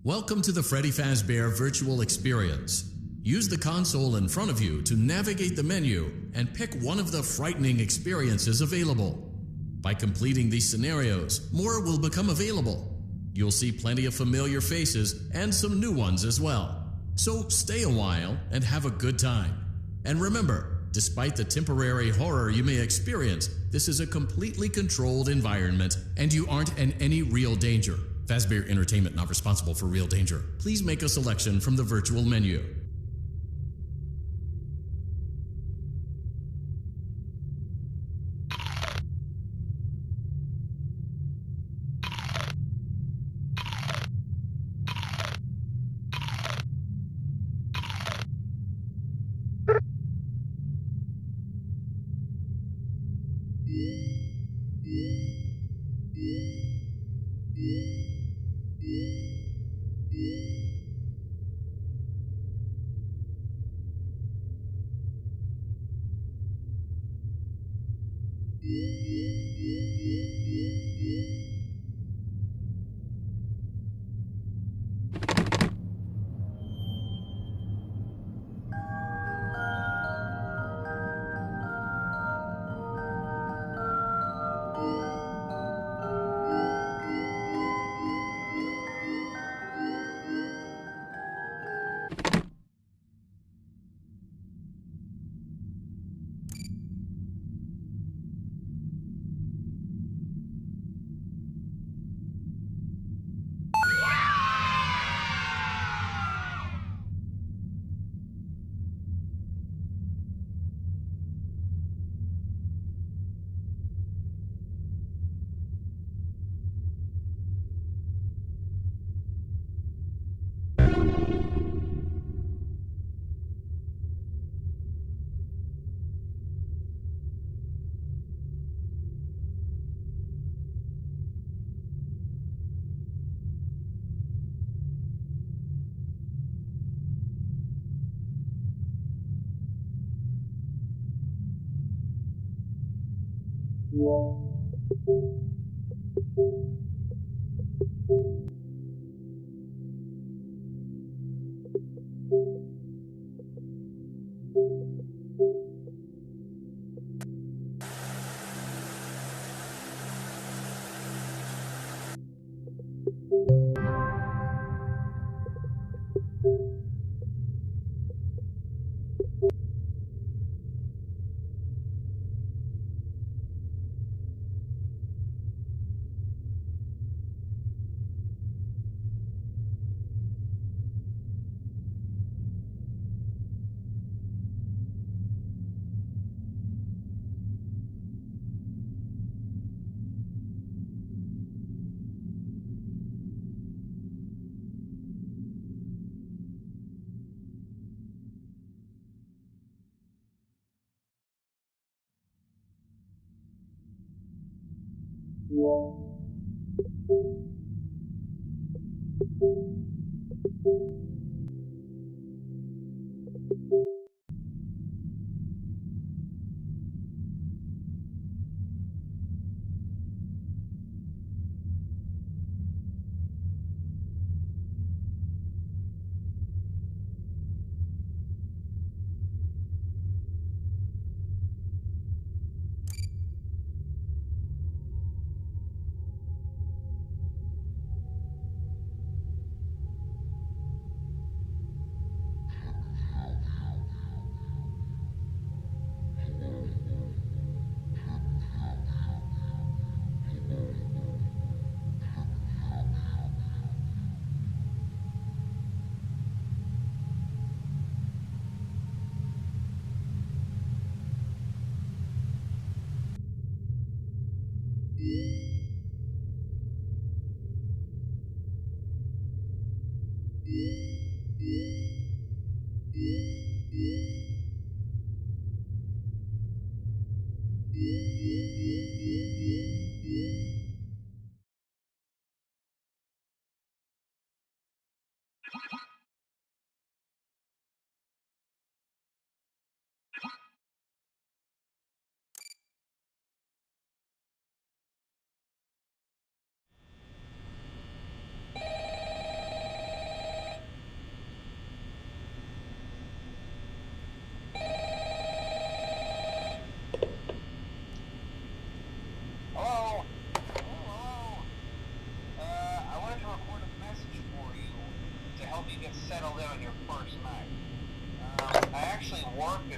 Welcome to the Freddy Fazbear Virtual Experience. Use the console in front of you to navigate the menu and pick one of the frightening experiences available. By completing these scenarios, more will become available. You'll see plenty of familiar faces and some new ones as well. So stay a while and have a good time. And remember, despite the temporary horror you may experience, this is a completely controlled environment and you aren't in any real danger. Fazbear Entertainment not responsible for real danger. Please make a selection from the virtual menu.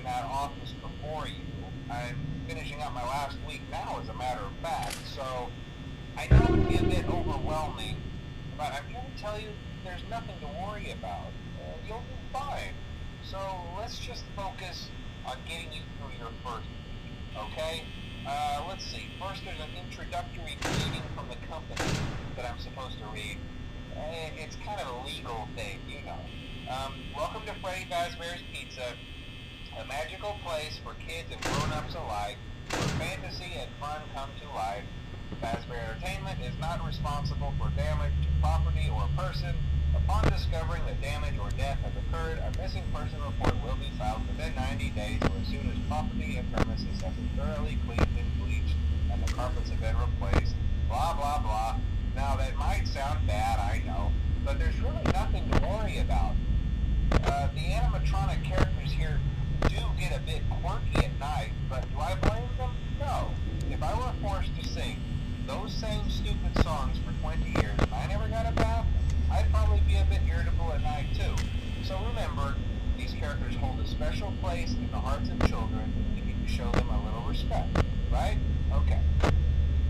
at office before you. I'm finishing up my last week now, as a matter of fact, so I know it can be a bit overwhelming, but I'm here to tell you there's nothing to worry about. You'll be fine. So let's just focus on getting you through your first week, okay? Let's see. First, there's an introductory greeting from the company that I'm supposed to read. It's kind of a legal thing, you know. Welcome to Freddy Fazbear's Pizza, a magical place for kids and grown-ups alike, where fantasy and fun come to life. Fazbear Entertainment is not responsible for damage to property or person. Upon discovering that damage or death has occurred, a missing person report will be filed within 90 days or as soon as property and premises have been thoroughly cleaned and bleached and the carpets have been replaced. Blah, blah, blah. Now, that might sound bad, I know, but there's really nothing to worry about. The animatronic characters here do get a bit quirky at night, but do I blame them? No. If I were forced to sing those same stupid songs for 20 years and I never got a bath, I'd probably be a bit irritable at night too. So remember, these characters hold a special place in the hearts of children, and we need to show them a little respect, right? Okay.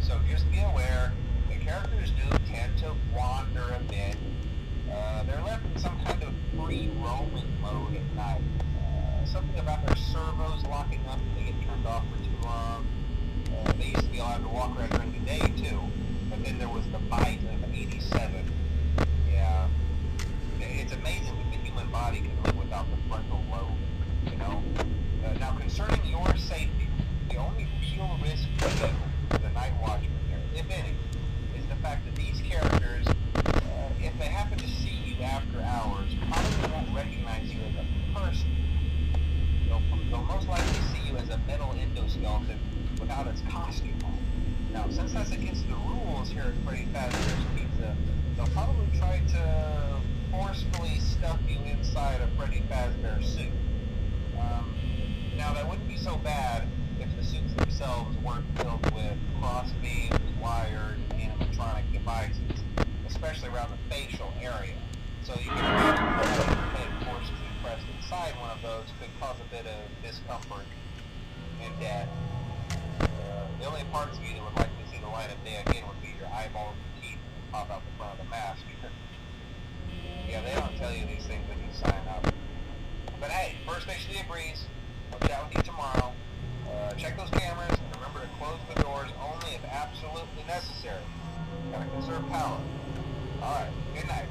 So just be aware, the characters do tend to wander a bit. They're left in some kind of free roaming mode at night. Something about their servos locking up if they get turned off for too long. They used to be allowed to walk around during the day too, but then there was the bite of 87. Yeah, it's amazing that the human body can live without the frontal lobe, you know? Now, concerning your safety, the only real risk to you, the night watchman there, if any, is the fact that these characters, if they happen to see you after hours, probably won't recognize you as a person. They'll most likely see you as a metal endoskeleton without its costume on. Now, since that's against the rules here at Freddy Fazbear's Pizza, they'll probably try to forcefully stuff you inside a Freddy Fazbear suit. Now, that wouldn't be so bad if the suits themselves weren't filled with crossbeams, wires, and animatronic devices, especially around the facial area. So you can imagine having your head forcefully pressed inside one of those could cause a bit of discomfort and death. The only parts of you that would like to see the light of day again would be your eyeballs and teeth that pop out the front of the mask. Yeah, they don't tell you these things when you sign up. But hey, first station of the breeze. I'll chat with you tomorrow. Check those cameras and remember to close the doors only if absolutely necessary. Gotta conserve power. Alright, good night.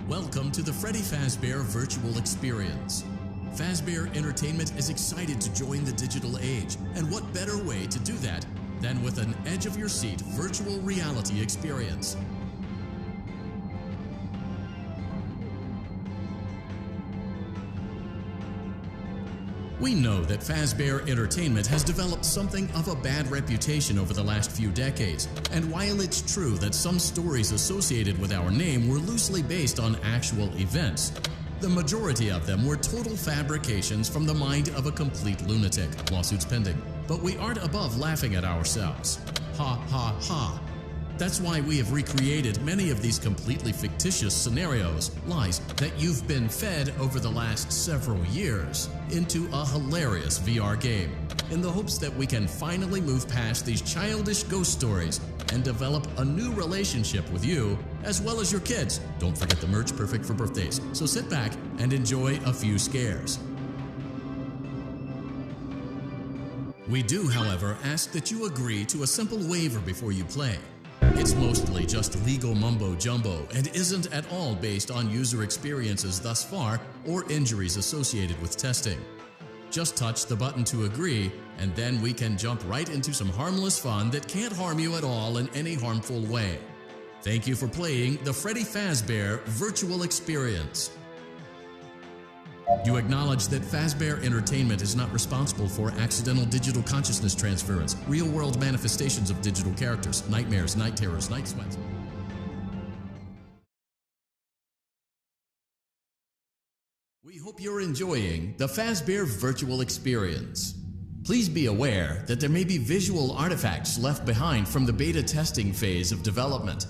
Welcome to the Freddy Fazbear Virtual Experience. Fazbear Entertainment is excited to join the digital age, and what better way to do that than with an edge-of-your-seat virtual reality experience. We know that Fazbear Entertainment has developed something of a bad reputation over the last few decades, and while it's true that some stories associated with our name were loosely based on actual events, the majority of them were total fabrications from the mind of a complete lunatic, lawsuits pending. But we aren't above laughing at ourselves. Ha ha ha. That's why we have recreated many of these completely fictitious scenarios, lies that you've been fed over the last several years, into a hilarious VR game, in the hopes that we can finally move past these childish ghost stories and develop a new relationship with you, as well as your kids. Don't forget the merch, perfect for birthdays. So sit back and enjoy a few scares. We do, however, ask that you agree to a simple waiver before you play. It's mostly just legal mumbo-jumbo and isn't at all based on user experiences thus far or injuries associated with testing. Just touch the button to agree, and then we can jump right into some harmless fun that can't harm you at all in any harmful way. Thank you for playing the Freddy Fazbear Virtual Experience. You acknowledge that Fazbear Entertainment is not responsible for accidental digital consciousness transference, real-world manifestations of digital characters, nightmares, night terrors, night sweats. We hope you're enjoying the Fazbear Virtual Experience. Please be aware that there may be visual artifacts left behind from the beta testing phase of development.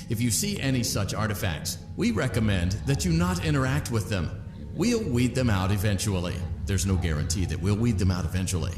If you see any such artifacts, we recommend that you not interact with them. We'll weed them out eventually. There's no guarantee that we'll weed them out eventually.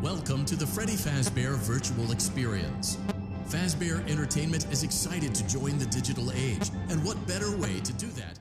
Welcome to the Freddy Fazbear Virtual Experience. Fazbear Entertainment is excited to join the digital age, and what better way to do that?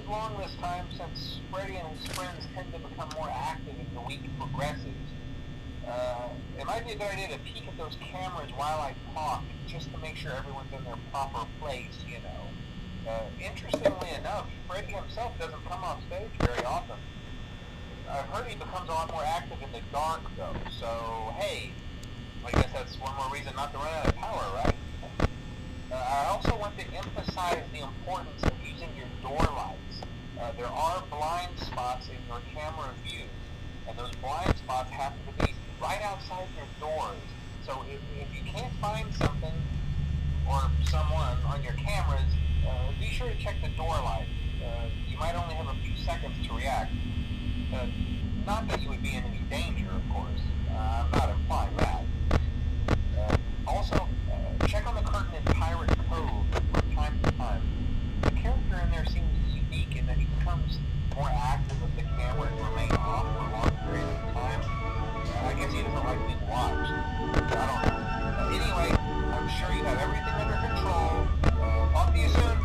moved along this time since Freddy and his friends tend to become more active as the week progresses. It might be a good idea to peek at those cameras while I talk, just to make sure everyone's in their proper place, you know. Interestingly enough, Freddy himself doesn't come off stage very often. I've heard he becomes a lot more active in the dark, though, so hey, I guess that's one more reason not to run out of power, right? I also want to emphasize the importance of using your door lights. There are blind spots in your camera view, and those blind spots happen to be right outside your doors. So if you can't find something or someone on your cameras, be sure to check the door light. You might only have a few seconds to react. Not that you would be in any danger, of course. I'm not implying that. Also, check on the curtain in Pirate Cove from time to time. The character in there seems unique in that he becomes more active if the cameras remain off for long periods of time. I guess he doesn't like being watched. I don't know. Anyway, I'm sure you have everything under control. Talk to you soon.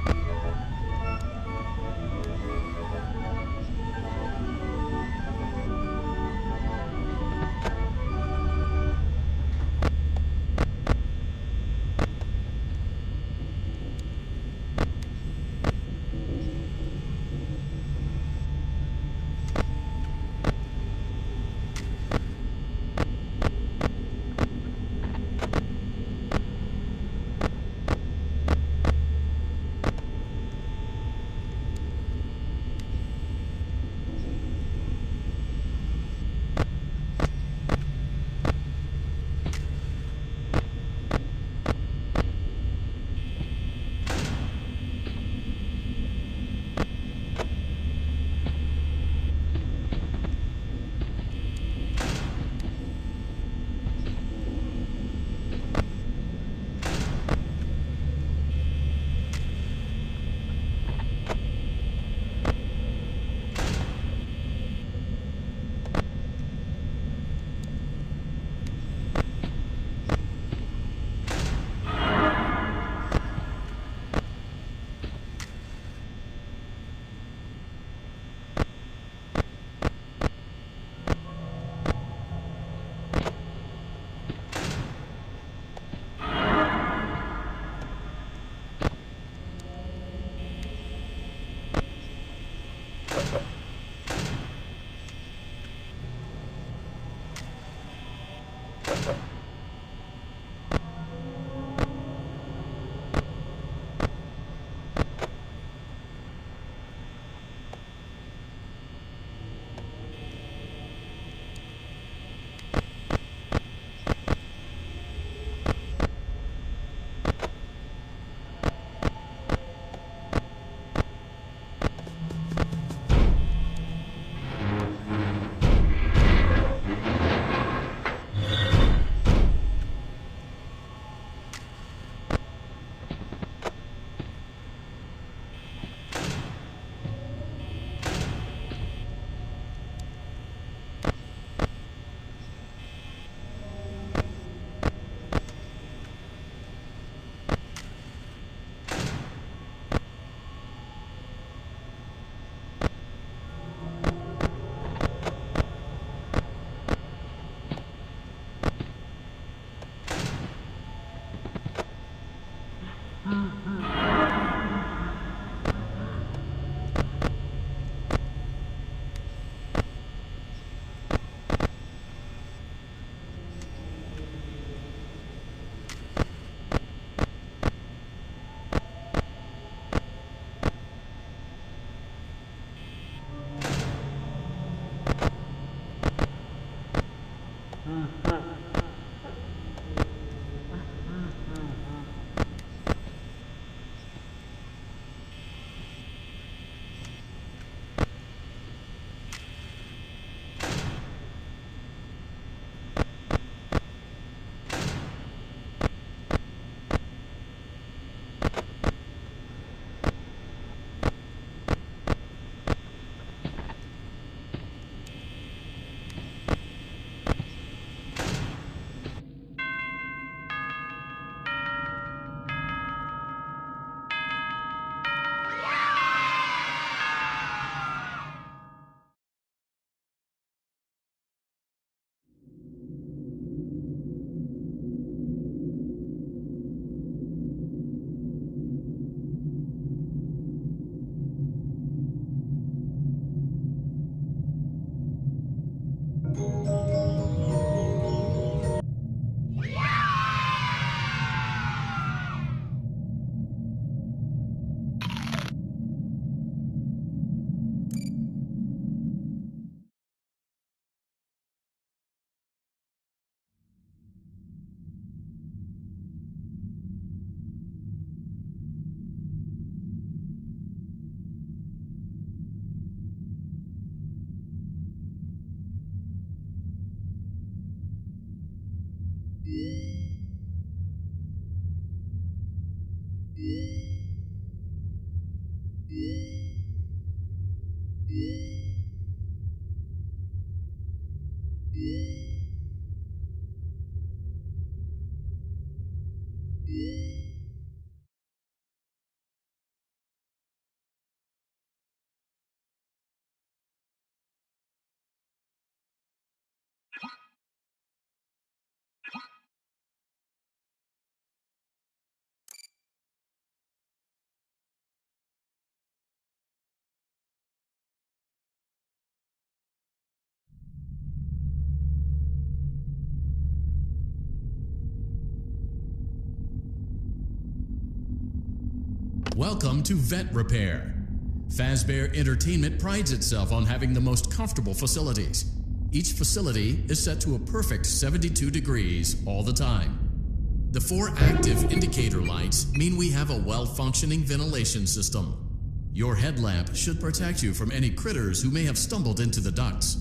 Welcome to Vent Repair. Fazbear Entertainment prides itself on having the most comfortable facilities. Each facility is set to a perfect 72 degrees all the time. The 4 active indicator lights mean we have a well-functioning ventilation system. Your headlamp should protect you from any critters who may have stumbled into the ducts.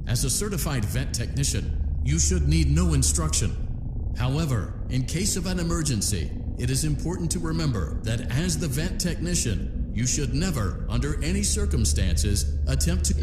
As a certified vent technician, you should need no instruction. However, in case of an emergency, it is important to remember that as the vent technician, you should never, under any circumstances, attempt to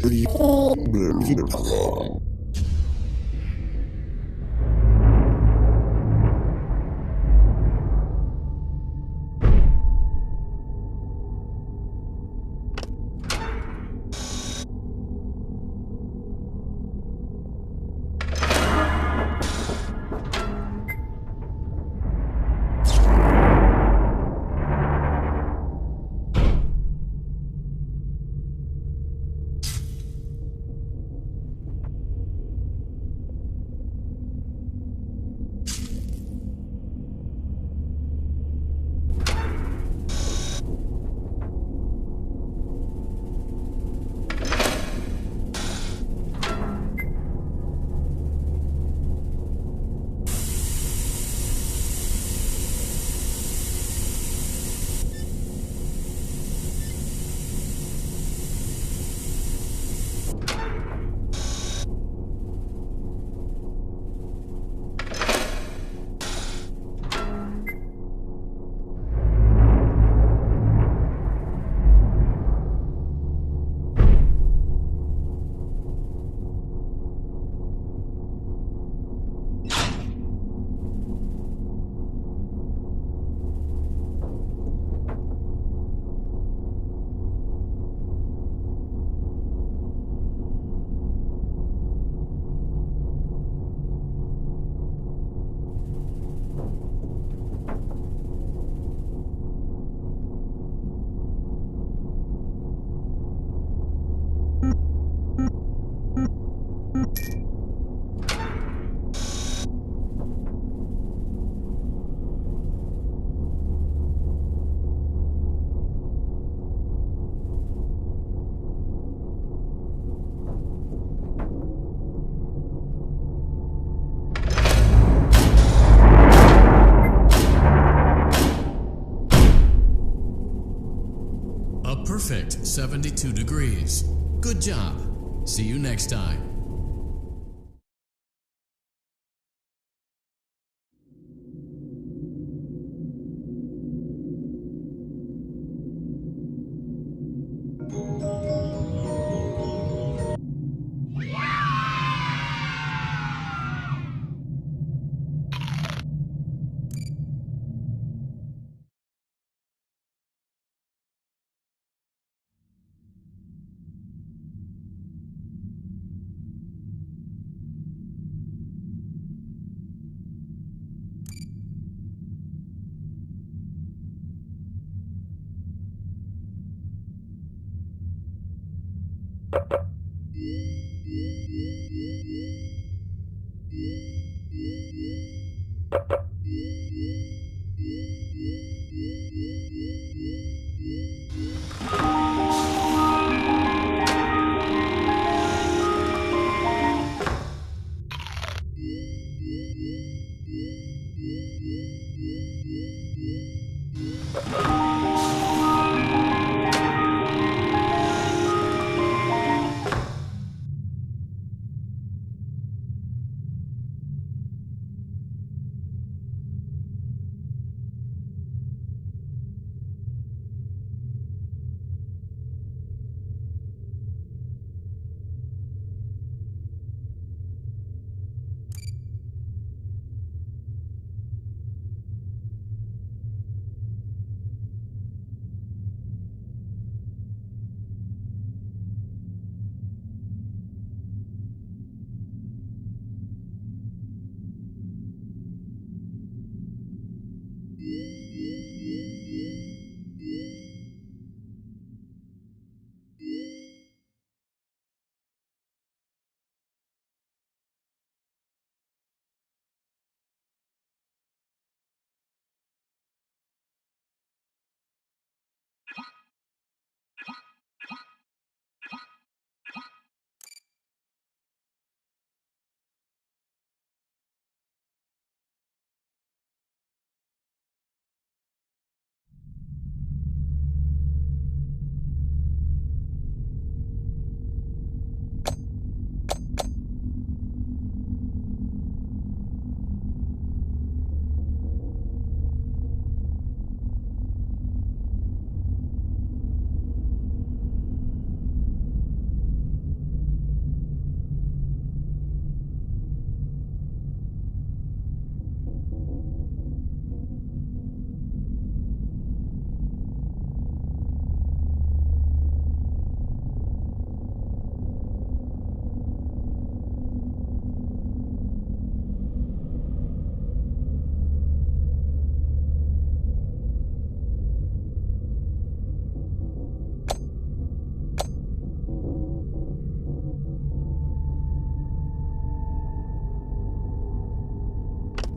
perfect 72 degrees. Good job. See you next time.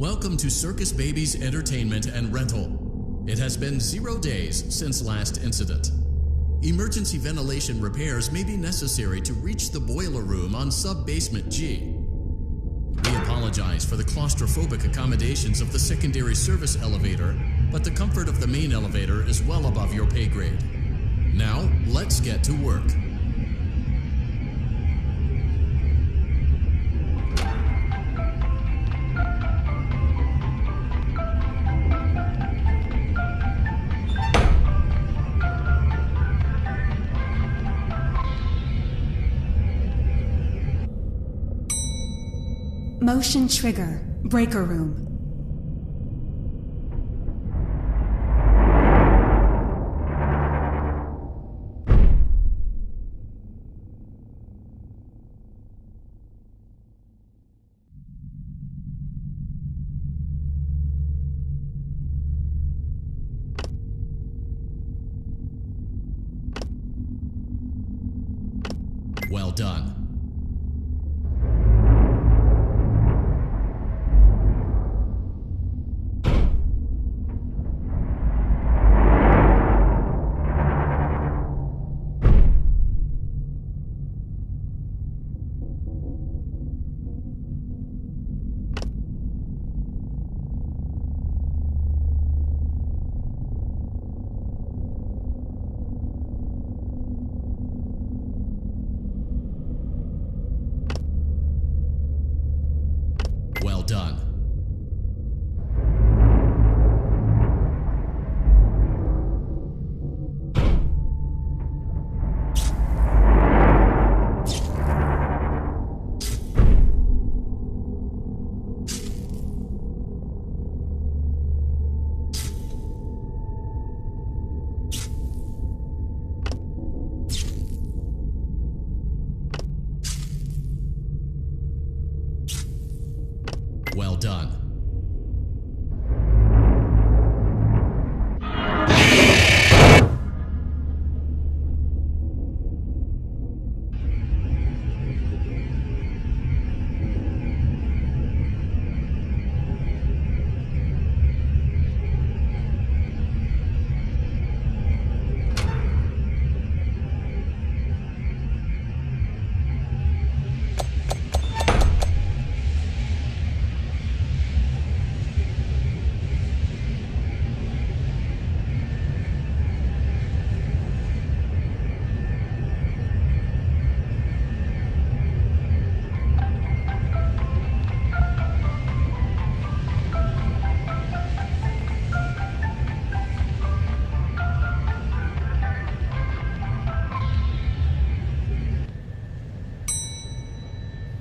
Welcome to Circus Baby's Entertainment and Rental. It has been 0 days since last incident. Emergency ventilation repairs may be necessary to reach the boiler room on sub-basement G. We apologize for the claustrophobic accommodations of the secondary service elevator, but the comfort of the main elevator is well above your pay grade. Now, let's get to work. Motion trigger. Breaker room. Well done. Well done. Well done.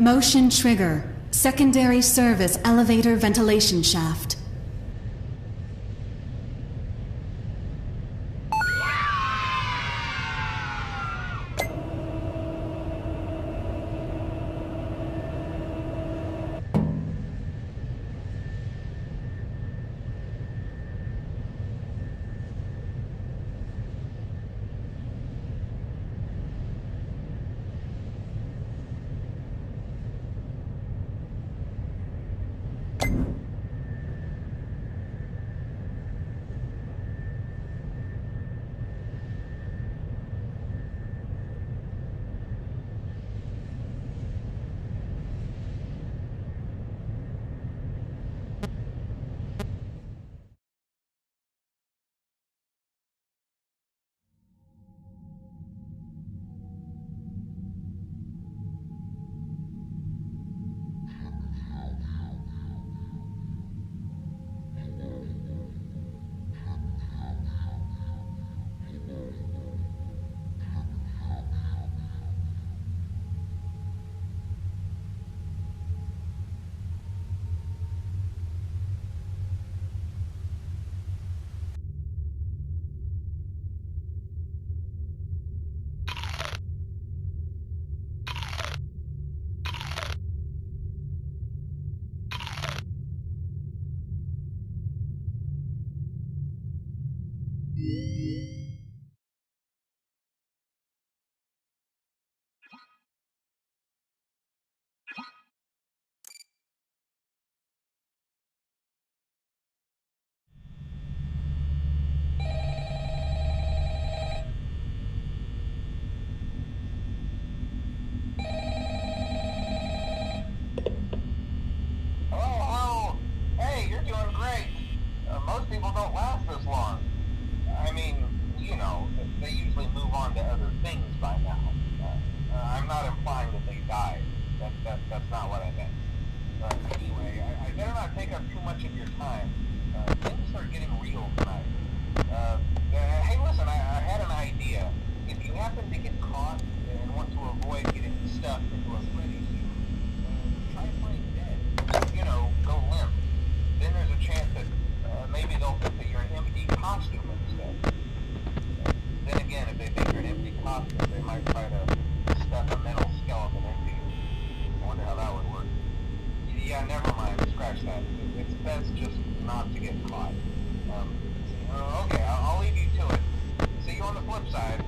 Motion trigger. Secondary service elevator ventilation shaft. much of your time. Things are getting real tonight. Hey, listen, I had an idea. If you happen to get caught and want to avoid getting stuffed into a Freddy suit, try playing dead. You know, go limp. Then there's a chance that maybe they'll think that you're an empty costume instead. Then again, if they think you're an empty costume, they might try to stuff a metal skeleton into you. I wonder how that would work. Yeah, never mind. Scratch that. It's best just not to get caught. Okay, I'll leave you to it. See you on the flip side.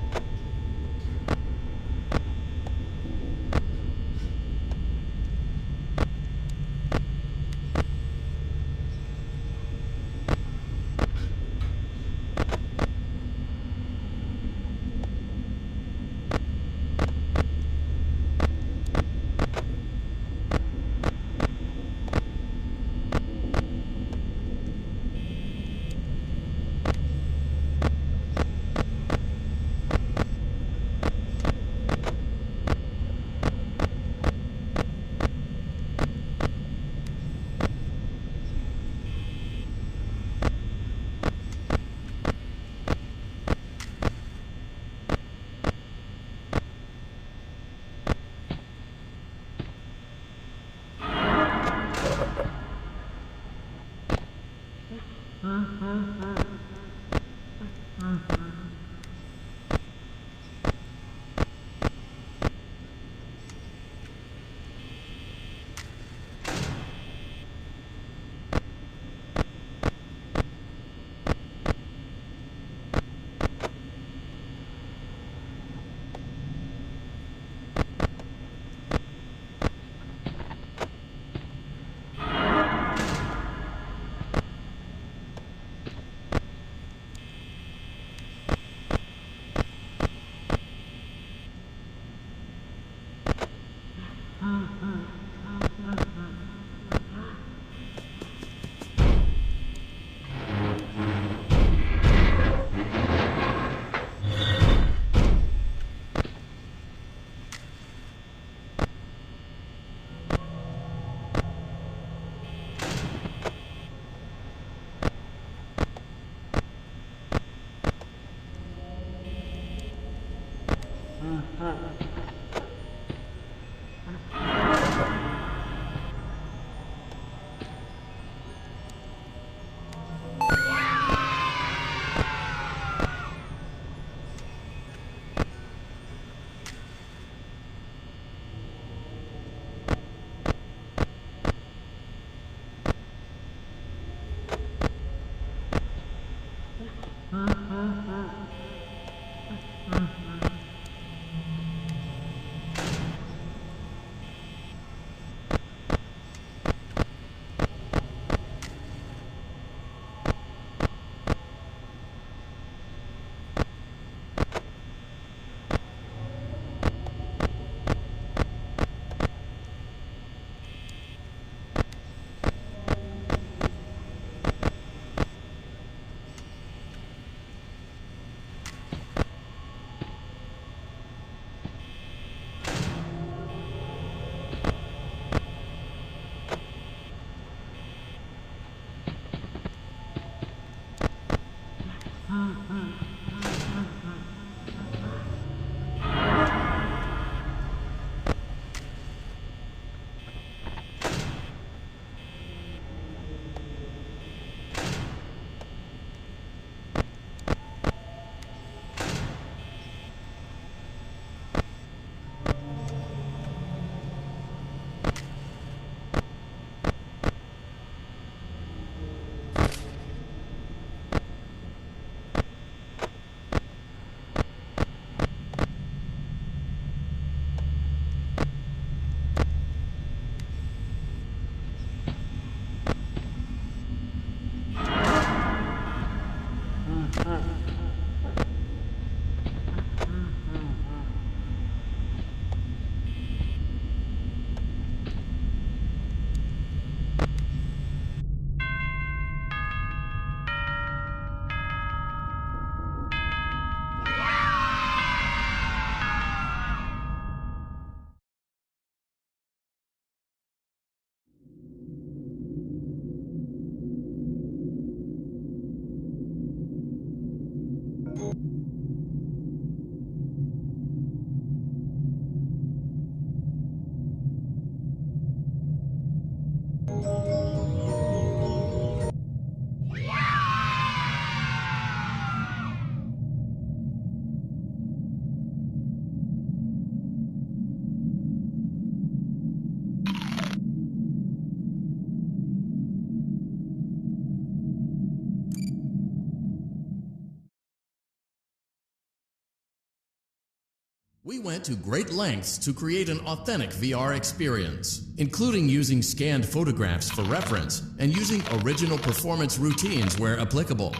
We went to great lengths to create an authentic VR experience, including using scanned photographs for reference and using original performance routines where applicable.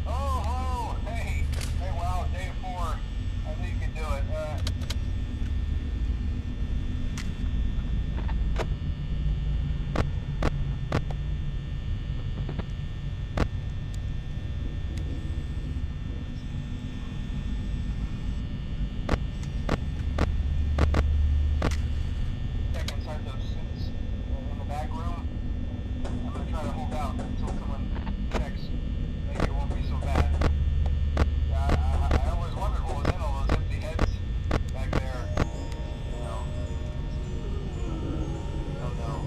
Oh, hey, wow, day 4. I knew you could do it. Check inside those suits in the back room. I'm gonna try to hold out until someone checks. Maybe it won't be so bad. Yeah, I always wondered what was in all those empty heads back there. You know. Don't know.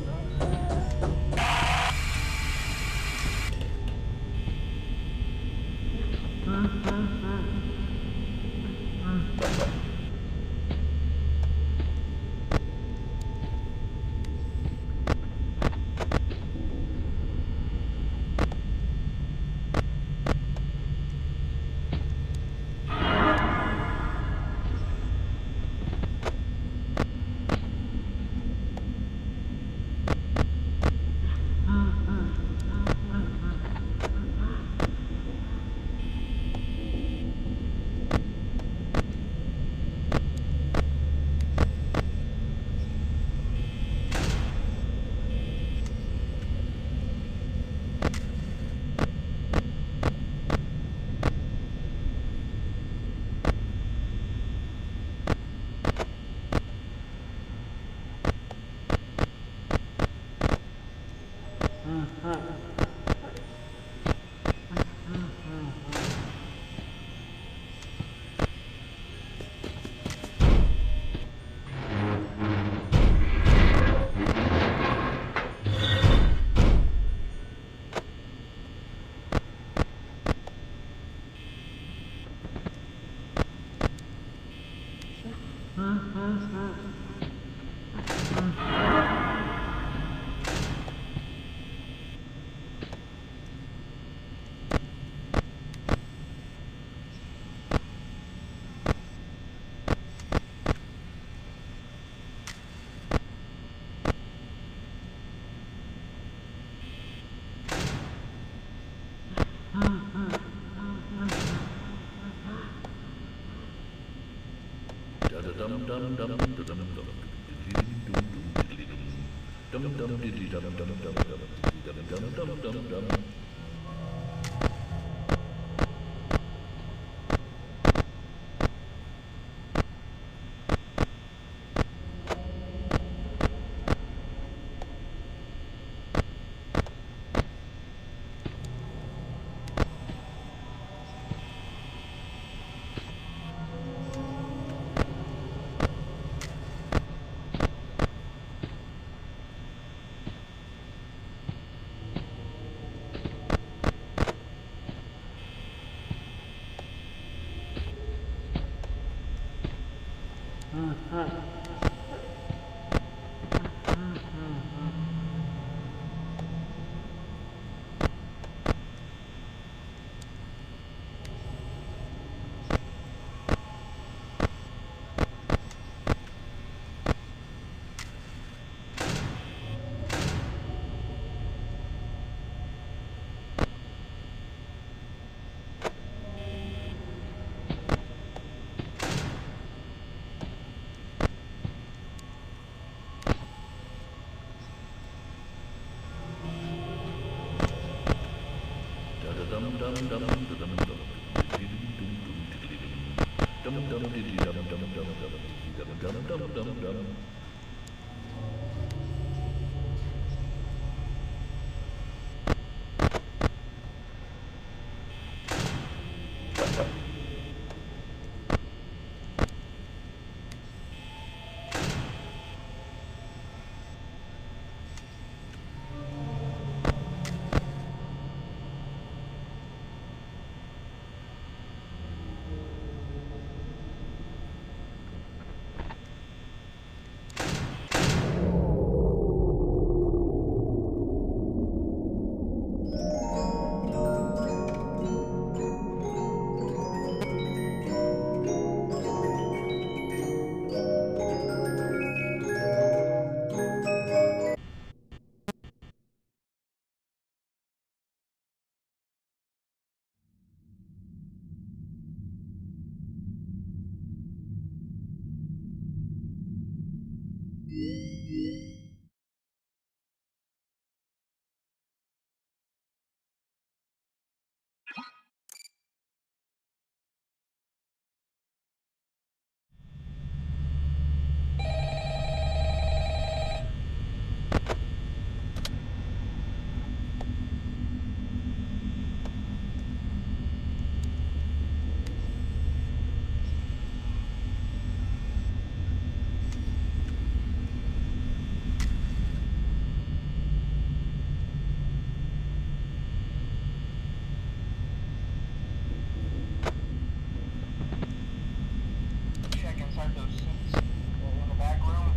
Check inside those suits in the back room.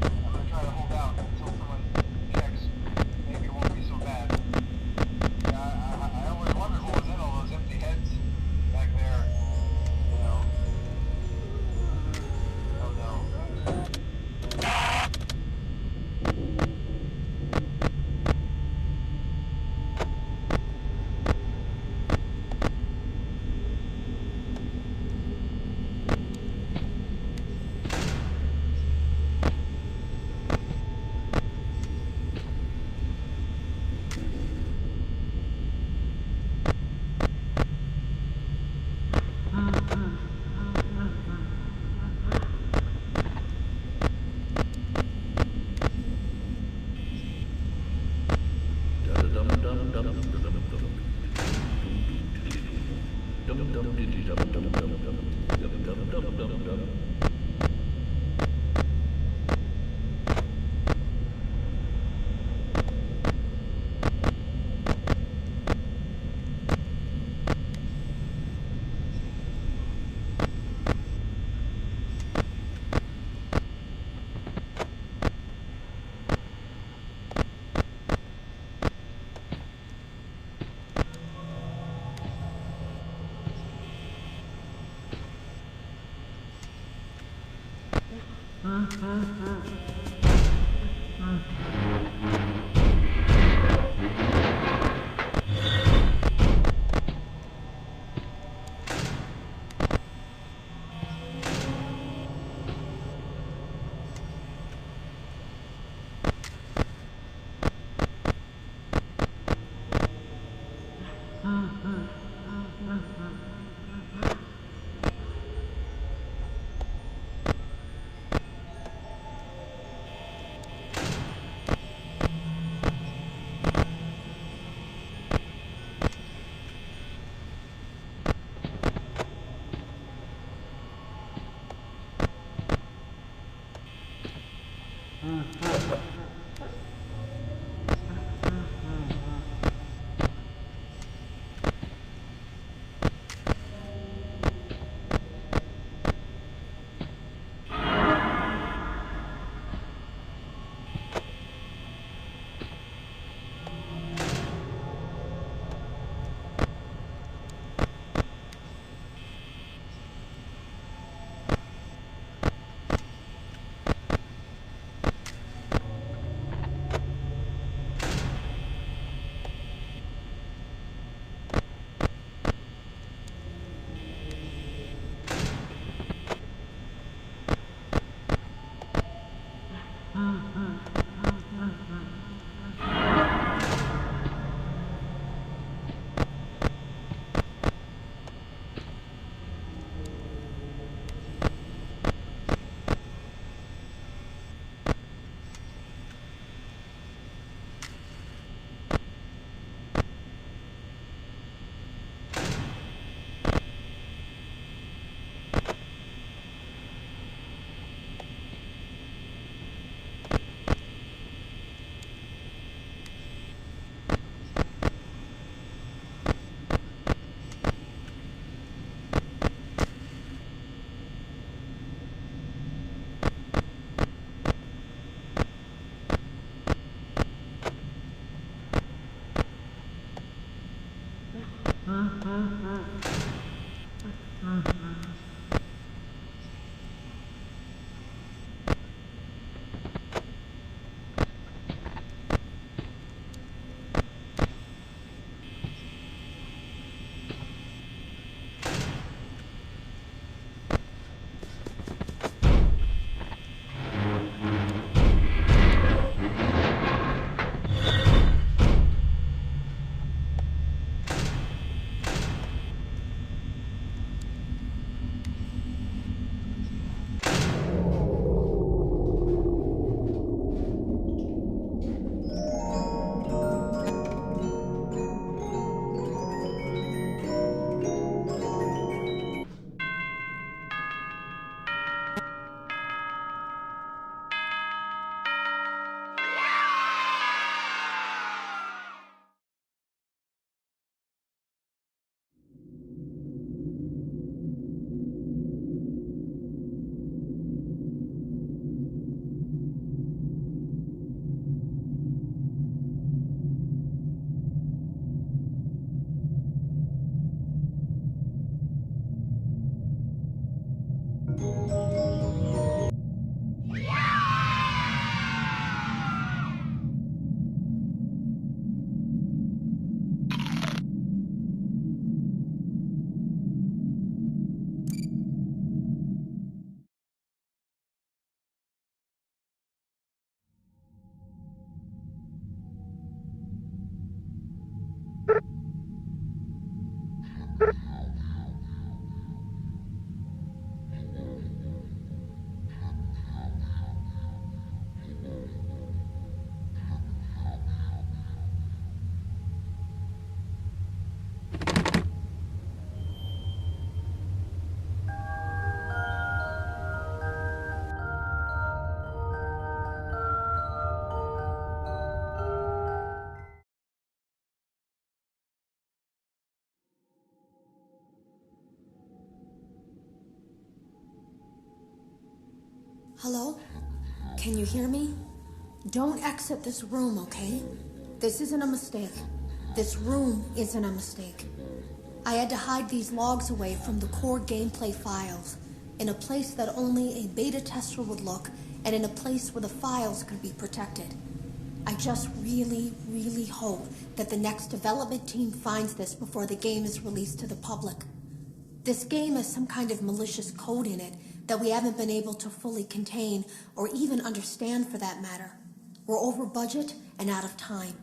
I'm gonna try to hold out until someone checks. Maybe it won't be so bad. I always wondered what was in all those empty heads back there. You know. Oh no. Hello? Can you hear me? Don't exit this room, okay? This isn't a mistake. This room isn't a mistake. I had to hide these logs away from the core gameplay files, in a place that only a beta tester would look, and in a place where the files could be protected. I just really, really hope that the next development team finds this before the game is released to the public. This game has some kind of malicious code in it that we haven't been able to fully contain or even understand, for that matter. We're over budget and out of time.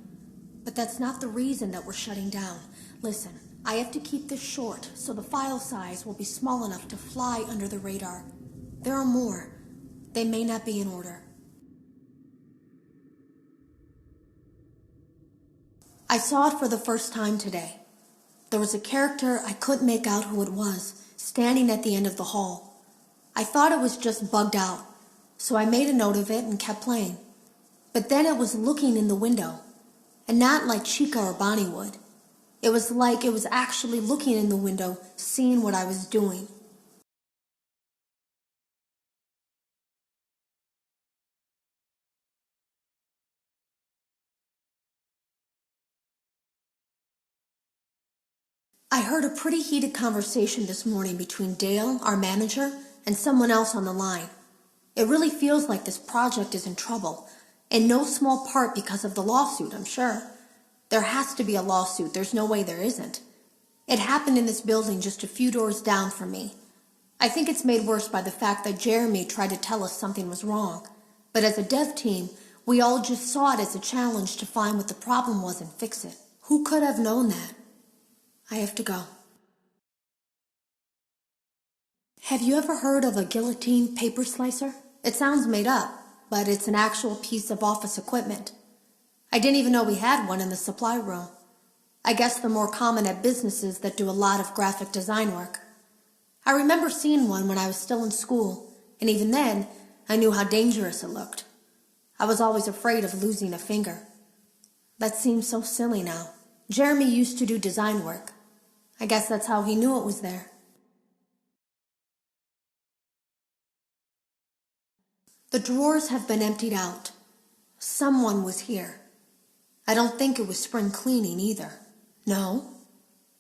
But that's not the reason that we're shutting down. Listen, I have to keep this short so the file size will be small enough to fly under the radar. There are more. They may not be in order. I saw it for the first time today. There was a character I couldn't make out who it was, standing at the end of the hall. I thought it was just bugged out, so I made a note of it and kept playing. But then it was looking in the window, and not like Chica or Bonnie would. It was like it was actually looking in the window, seeing what I was doing. I heard a pretty heated conversation this morning between Dale, our manager, and someone else on the line. It really feels like this project is in trouble, in no small part because of the lawsuit, I'm sure. There has to be a lawsuit, there's no way there isn't. It happened in this building just a few doors down from me. I think it's made worse by the fact that Jeremy tried to tell us something was wrong. But as a dev team, we all just saw it as a challenge to find what the problem was and fix it. Who could have known that? I have to go. Have you ever heard of a guillotine paper slicer? It sounds made up, but it's an actual piece of office equipment. I didn't even know we had one in the supply room. I guess they're more common at businesses that do a lot of graphic design work. I remember seeing one when I was still in school, and even then, I knew how dangerous it looked. I was always afraid of losing a finger. That seems so silly now. Jeremy used to do design work. I guess that's how he knew it was there. The drawers have been emptied out. Someone was here. I don't think it was spring cleaning either. No,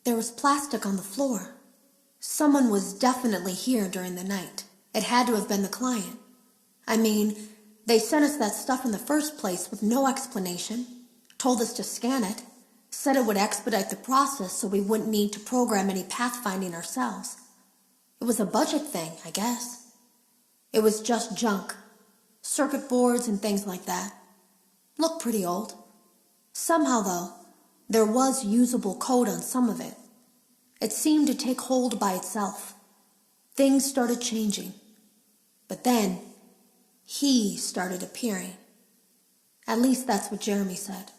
there was plastic on the floor. Someone was definitely here during the night. It had to have been the client. I mean, they sent us that stuff in the first place with no explanation, told us to scan it, said it would expedite the process so we wouldn't need to program any pathfinding ourselves. It was a budget thing, I guess. It was just junk. Circuit boards and things like that. Looked pretty old. Somehow, though, there was usable code on some of it. It seemed to take hold by itself. Things started changing. But then, he started appearing. At least that's what Jeremy said.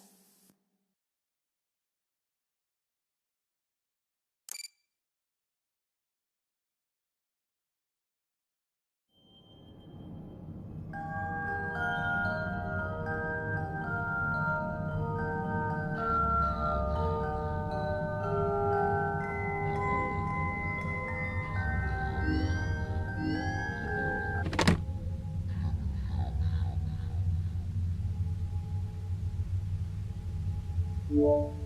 Yeah.